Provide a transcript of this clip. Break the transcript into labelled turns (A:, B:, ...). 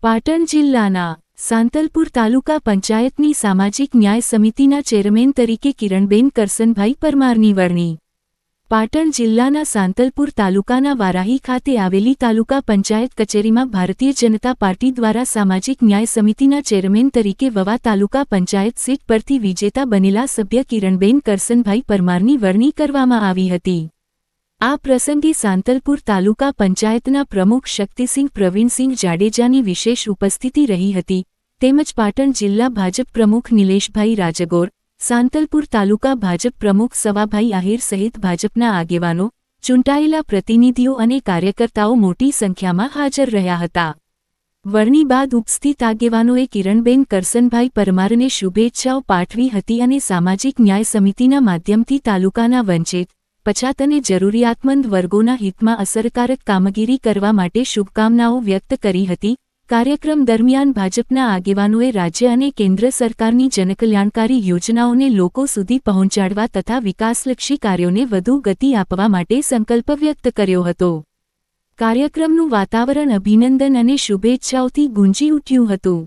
A: પાટણ જિલ્લાના સાંતલપુર તાલુકા પંચાયતની સામાજિક ન્યાય સમિતિના ચેરમેન તરીકે કિરણબેન કરસનભાઈ પરમારની વરણી. પાટણ જિલ્લાના સાંતલપુર તાલુકાના વારાહી ખાતે આવેલી તાલુકા પંચાયત કચેરીમાં ભારતીય જનતા પાર્ટી દ્વારા સામાજિક ન્યાય સમિતિના ચેરમેન તરીકે વવા તાલુકા પંચાયત સીટ પરથી વિજેતા બનેલા સભ્ય કિરણબેન કરસનભાઈ પરમારની વરણી કરવામાં આવી હતી. આ પ્રસંગે સાંતલપુર તાલુકા પંચાયતના પ્રમુખ શક્તિસિંહ પ્રવીણસિંહ જાડેજાની વિશેષ ઉપસ્થિતિ રહી હતી, તેમજ પાટણ જિલ્લા ભાજપ પ્રમુખ નિલેશભાઈ રાજગોર, સાંતલપુર તાલુકા ભાજપ પ્રમુખ સવાભાઈ આહિર સહિત ભાજપના આગેવાનો, ચૂંટાયેલા પ્રતિનિધિઓ અને કાર્યકર્તાઓ મોટી સંખ્યામાં હાજર રહ્યા હતા. વરણી બાદ ઉપસ્થિત આગેવાનોએ કિરણબેન કરસનભાઈ પરમારને શુભેચ્છાઓ પાઠવી હતી અને સામાજિક ન્યાય સમિતિના માધ્યમથી તાલુકાના વંચિત, પછાત અને જરૂરિયાતમંદ વર્ગોના હિતમાં અસરકારક કામગીરી કરવા માટે શુભકામનાઓ વ્યક્ત કરી હતી. કાર્યક્રમ દરમિયાન ભાજપના આગેવાનોએ રાજ્ય અને કેન્દ્ર સરકારની જનકલ્યાણકારી યોજનાઓને લોકો સુધી પહોંચાડવા તથા વિકાસલક્ષી કાર્યોને વધુ ગતિ આપવા માટે સંકલ્પ વ્યક્ત કર્યો હતો. કાર્યક્રમનું વાતાવરણ અભિનંદન અને શુભેચ્છાઓથી ગુંજી ઉઠ્યું હતું.